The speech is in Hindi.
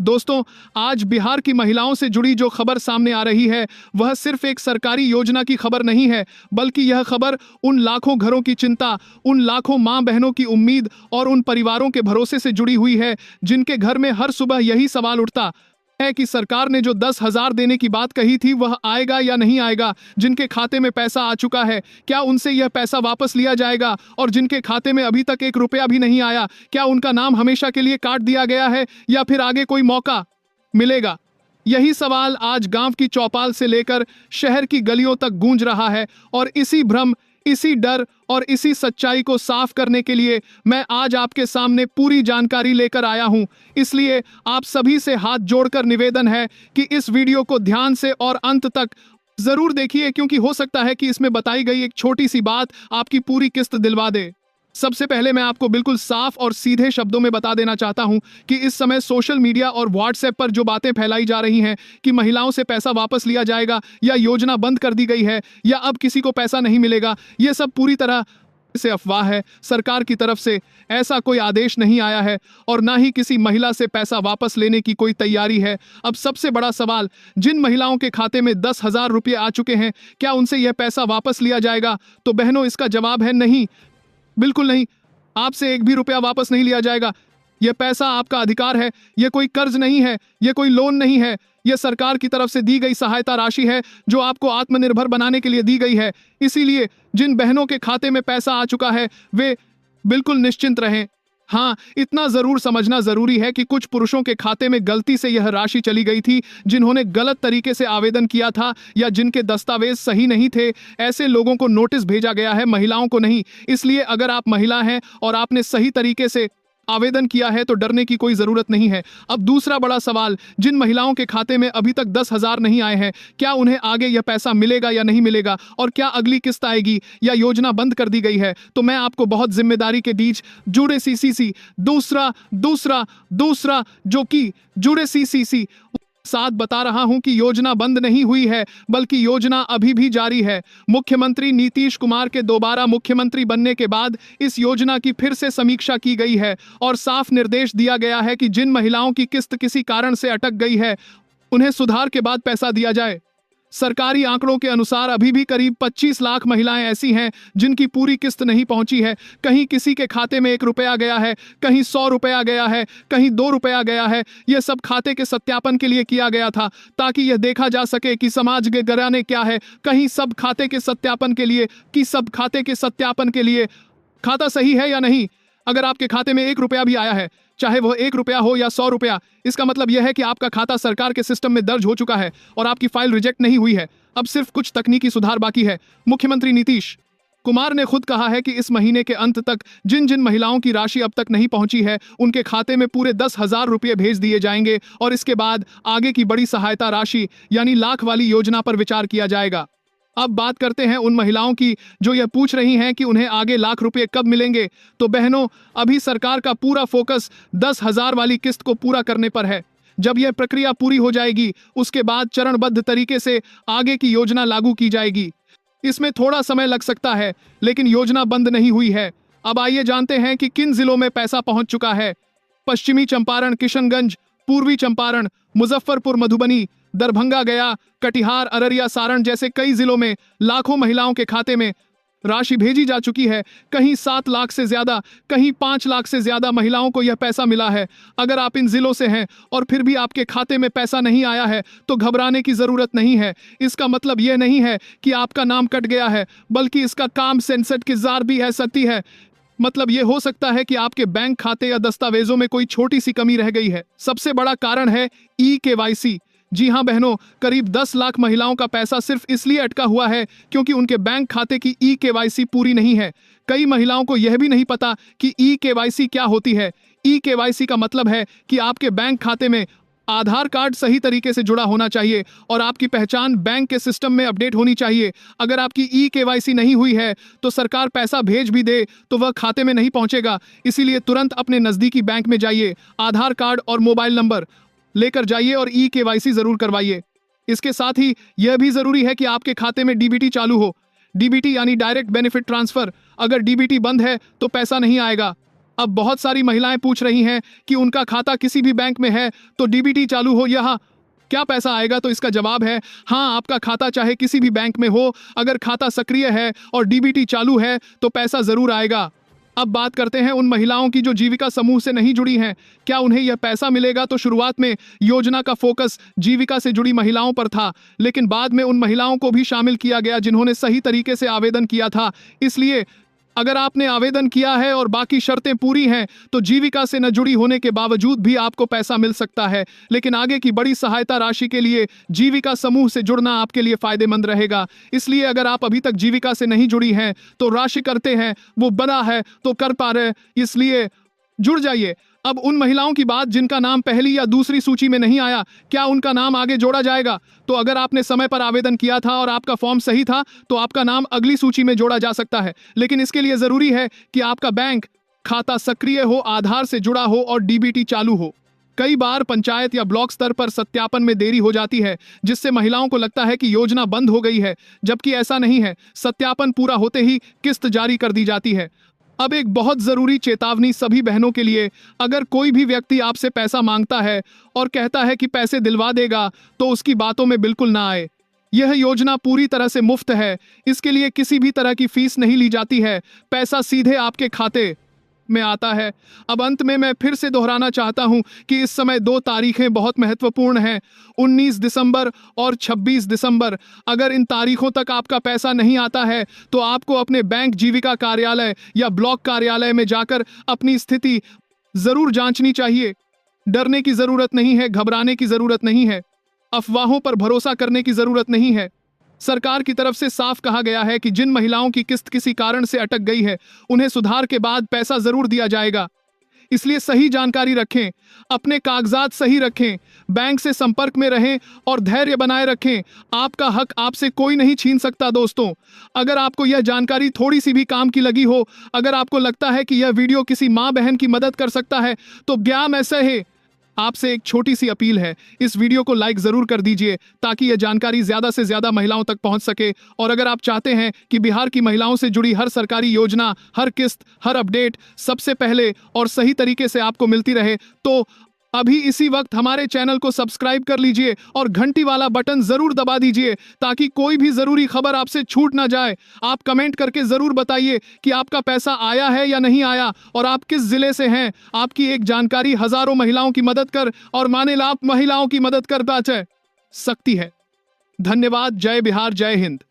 दोस्तों, आज बिहार की महिलाओं से जुड़ी जो खबर सामने आ रही है वह सिर्फ एक सरकारी योजना की खबर नहीं है, बल्कि यह खबर उन लाखों घरों की चिंता, उन लाखों मां बहनों की उम्मीद और उन परिवारों के भरोसे से जुड़ी हुई है जिनके घर में हर सुबह यही सवाल उठता है कि सरकार ने जो 10,000 देने की बात कही थी वह आएगा या नहीं आएगा। जिनके खाते में पैसा आ चुका है, क्या उनसे यह पैसा वापस लिया जाएगा? और जिनके खाते में अभी तक 1 रुपया भी नहीं आया, क्या उनका नाम हमेशा के लिए काट दिया गया है या फिर आगे कोई मौका मिलेगा? यही सवाल आज गांव की चौपाल से लेकर शहर की गलियों तक गूंज रहा है और इसी भ्रम, इसी डर और इसी सच्चाई को साफ करने के लिए मैं आज आपके सामने पूरी जानकारी लेकर आया हूं। इसलिए आप सभी से हाथ जोड़कर निवेदन है कि इस वीडियो को ध्यान से और अंत तक जरूर देखिए, क्योंकि हो सकता है कि इसमें बताई गई एक छोटी सी बात आपकी पूरी किस्त दिलवा दे। सबसे पहले मैं आपको बिल्कुल साफ और सीधे शब्दों में बता देना चाहता हूं कि इस समय सोशल मीडिया और व्हाट्सएप पर जो बातें फैलाई जा रही हैं कि महिलाओं से पैसा वापस लिया जाएगा या योजना बंद कर दी गई है या अब किसी को पैसा नहीं मिलेगा, ये सब पूरी तरह से अफवाह है। सरकार की तरफ से ऐसा कोई आदेश नहीं आया है और ना ही किसी महिला से पैसा वापस लेने की कोई तैयारी है। अब सबसे बड़ा सवाल, जिन महिलाओं के खाते में 10,000 रुपये आ चुके हैं, क्या उनसे यह पैसा वापस लिया जाएगा? तो बहनों, इसका जवाब है नहीं, बिल्कुल नहीं। आपसे 1 भी रुपया वापस नहीं लिया जाएगा। यह पैसा आपका अधिकार है, यह कोई कर्ज नहीं है, यह कोई लोन नहीं है, यह सरकार की तरफ से दी गई सहायता राशि है जो आपको आत्मनिर्भर बनाने के लिए दी गई है। इसीलिए जिन बहनों के खाते में पैसा आ चुका है वे बिल्कुल निश्चिंत रहें। हाँ, इतना जरूर समझना जरूरी है कि कुछ पुरुषों के खाते में गलती से यह राशि चली गई थी, जिन्होंने गलत तरीके से आवेदन किया था या जिनके दस्तावेज सही नहीं थे। ऐसे लोगों को नोटिस भेजा गया है, महिलाओं को नहीं। इसलिए अगर आप महिला हैं और आपने सही तरीके से आवेदन किया है तो डरने की कोई जरूरत नहीं है। अब दूसरा बड़ा सवाल, जिन महिलाओं के खाते में अभी तक 10,000 नहीं आए हैं, क्या उन्हें आगे यह पैसा मिलेगा या नहीं मिलेगा? और क्या अगली किस्त आएगी या योजना बंद कर दी गई है? तो मैं आपको बहुत जिम्मेदारी के बीच जुड़े सीसीसी दूसरा जो कि जुड़े सीसीसी साथ बता रहा हूं कि योजना बंद नहीं हुई है, बल्कि योजना अभी भी जारी है। मुख्यमंत्री नीतीश कुमार के दोबारा मुख्यमंत्री बनने के बाद इस योजना की फिर से समीक्षा की गई है और साफ निर्देश दिया गया है कि जिन महिलाओं की किस्त किसी कारण से अटक गई है, उन्हें सुधार के बाद पैसा दिया जाए। सरकारी आंकड़ों के अनुसार अभी भी करीब 25 लाख महिलाएं ऐसी हैं जिनकी पूरी किस्त नहीं पहुंची है। कहीं किसी के खाते में 1 रुपया गया है, कहीं 100 रुपया गया है, कहीं 2 रुपया गया है। यह सब खाते के सत्यापन के लिए किया गया था ताकि यह देखा जा सके कि समाज के घराने क्या है। कहीं सब खाते के सत्यापन के लिए खाता सही है या नहीं। अगर आपके खाते में 1 रुपया भी आया है, चाहे वह 1 रुपया हो या 100 रुपया, इसका मतलब यह है कि आपका खाता सरकार के सिस्टम में दर्ज हो चुका है और आपकी फाइल रिजेक्ट नहीं हुई है। अब सिर्फ कुछ तकनीकी सुधार बाकी है। मुख्यमंत्री नीतीश कुमार ने खुद कहा है कि इस महीने के अंत तक जिन जिन महिलाओं की राशि अब तक नहीं पहुंची है, उनके खाते में पूरे 10,000 रुपये भेज दिए जाएंगे और इसके बाद आगे की बड़ी सहायता राशि यानी लाख वाली योजना पर विचार किया जाएगा। अब बात करते हैं उन महिलाओं की जो यह पूछ रही हैं कि उन्हें आगे लाख रुपए कब मिलेंगे। तो बहनों, अभी सरकार का पूरा फोकस 10,000 वाली किस्त को पूरा करने पर है। जब यह प्रक्रिया पूरी हो जाएगी, उसके बाद चरणबद्ध तरीके से आगे की योजना लागू की जाएगी। इसमें थोड़ा समय लग सकता है, लेकिन योजना बंद नहीं हुई है। अब आइए जानते हैं कि किन जिलों में पैसा पहुंच चुका है। पश्चिमी चंपारण, किशनगंज, पूर्वी चंपारण, मुजफ्फरपुर, मधुबनी, दरभंगा, गया, कटिहार, अररिया, सारण जैसे कई जिलों में लाखों महिलाओं के खाते में राशि भेजी जा चुकी है। कहीं 7 लाख से ज्यादा, कहीं 5 लाख से ज्यादा महिलाओं को यह पैसा मिला है। अगर आप इन जिलों से हैं और फिर भी आपके खाते में पैसा नहीं आया है तो घबराने की जरूरत नहीं है। इसका मतलब यह नहीं है कि आपका नाम कट गया है, बल्कि इसका काम सेंसर की जार भी है सकती है। मतलब यह हो सकता है कि आपके बैंक खाते या दस्तावेजों में कोई छोटी सी कमी रह गई है। सबसे बड़ा कारण है ई-केवाईसी। जी हां बहनों, करीब 10 लाख महिलाओं का पैसा सिर्फ इसलिए अटका हुआ है क्योंकि उनके बैंक खाते की ई-केवाईसी पूरी नहीं है। कई महिलाओं को यह भी नहीं पता कि ई-केवाईसी क्या होती है। ई-केवाईसी का मतलब है कि आपके बैंक खाते में आधार कार्ड सही तरीके से जुड़ा होना चाहिए और आपकी पहचान बैंक के सिस्टम में अपडेट होनी चाहिए। अगर आपकी ई-केवाईसी नहीं हुई है तो सरकार पैसा भेज भी दे तो वह खाते में नहीं पहुंचेगा। इसीलिए तुरंत अपने नजदीकी बैंक में जाइए, आधार कार्ड और मोबाइल नंबर लेकर जाइए और ई-केवाईसी जरूर करवाइए। इसके साथ ही यह भी जरूरी है कि आपके खाते में डीबीटी चालू हो। डीबीटी यानी डायरेक्ट बेनिफिट ट्रांसफर। अगर डीबीटी बंद है तो पैसा नहीं आएगा। अब बहुत सारी महिलाएं पूछ रही हैं कि उनका खाता किसी भी बैंक में है तो डीबीटी चालू हो या क्या पैसा आएगा। तो इसका जवाब है हाँ, आपका खाता चाहे किसी भी बैंक में हो, अगर खाता सक्रिय है और डीबीटी चालू है तो पैसा जरूर आएगा। अब बात करते हैं उन महिलाओं की जो जीविका समूह से नहीं जुड़ी हैं, क्या उन्हें यह पैसा मिलेगा। तो शुरुआत में योजना का फोकस जीविका से जुड़ी महिलाओं पर था, लेकिन बाद में उन महिलाओं को भी शामिल किया गया जिन्होंने सही तरीके से आवेदन किया था। इसलिए अगर आपने आवेदन किया है और बाकी शर्तें पूरी हैं तो जीविका से न जुड़ी होने के बावजूद भी आपको पैसा मिल सकता है। लेकिन आगे की बड़ी सहायता राशि के लिए जीविका समूह से जुड़ना आपके लिए फायदेमंद रहेगा। इसलिए अगर आप अभी तक जीविका से नहीं जुड़ी हैं तो राशि करते हैं वो बड़ा है तो कर पा रहे, इसलिए जुड़ जाइए। अब उन महिलाओं की बात जिनका नाम पहली या दूसरी सूची में नहीं आया, क्या उनका नाम आगे जोड़ा जाएगा। तो अगर आपने समय पर आवेदन किया था और आपका फॉर्म सही था तो आपका नाम अगली सूची में जोड़ा जा सकता है। लेकिन इसके लिए जरूरी है कि आपका बैंक खाता सक्रिय हो, आधार से जुड़ा हो और डीबीटी चालू हो। कई बार पंचायत या ब्लॉक स्तर पर सत्यापन में देरी हो जाती है, जिससे महिलाओं को लगता है कि योजना बंद हो गई है, जबकि ऐसा नहीं है। सत्यापन पूरा होते ही किस्त जारी कर दी जाती है। अब एक बहुत जरूरी चेतावनी सभी बहनों के लिए, अगर कोई भी व्यक्ति आपसे पैसा मांगता है और कहता है कि पैसे दिलवा देगा तो उसकी बातों में बिल्कुल ना आए। यह योजना पूरी तरह से मुफ्त है, इसके लिए किसी भी तरह की फीस नहीं ली जाती है, पैसा सीधे आपके खाते में आता है। अब अंत में मैं फिर से दोहराना चाहता हूं कि इस समय 2 तारीखें बहुत महत्वपूर्ण हैं, 19 दिसंबर और 26 दिसंबर। अगर इन तारीखों तक आपका पैसा नहीं आता है तो आपको अपने बैंक जीविका कार्यालय या ब्लॉक कार्यालय में जाकर अपनी स्थिति जरूर जांचनी चाहिए। डरने की जरूरत नहीं है, घबराने की जरूरत नहीं है, अफवाहों पर भरोसा करने की जरूरत नहीं है। सरकार की तरफ से साफ कहा गया है कि जिन महिलाओं की किस्त किसी कारण से अटक गई है उन्हें सुधार के बाद पैसा जरूर दिया जाएगा। इसलिए सही जानकारी रखें, अपने कागजात सही रखें, बैंक से संपर्क में रहें और धैर्य बनाए रखें। आपका हक आपसे कोई नहीं छीन सकता। दोस्तों, अगर आपको यह जानकारी थोड़ी सी भी काम की लगी हो, अगर आपको लगता है कि यह वीडियो किसी माँ बहन की मदद कर सकता है तो ज्ञान ऐसे है। आपसे एक छोटी सी अपील है, इस वीडियो को लाइक जरूर कर दीजिए ताकि यह जानकारी ज्यादा से ज्यादा महिलाओं तक पहुंच सके। और अगर आप चाहते हैं कि बिहार की महिलाओं से जुड़ी हर सरकारी योजना, हर किस्त, हर अपडेट सबसे पहले और सही तरीके से आपको मिलती रहे तो अभी इसी वक्त हमारे चैनल को सब्सक्राइब कर लीजिए और घंटी वाला बटन जरूर दबा दीजिए ताकि कोई भी जरूरी खबर आपसे छूट ना जाए। आप कमेंट करके जरूर बताइए कि आपका पैसा आया है या नहीं आया और आप किस जिले से हैं। आपकी एक जानकारी हजारों महिलाओं की मदद कर और माने लाख महिलाओं की मदद कर सकती है। धन्यवाद। जय बिहार, जय हिंद।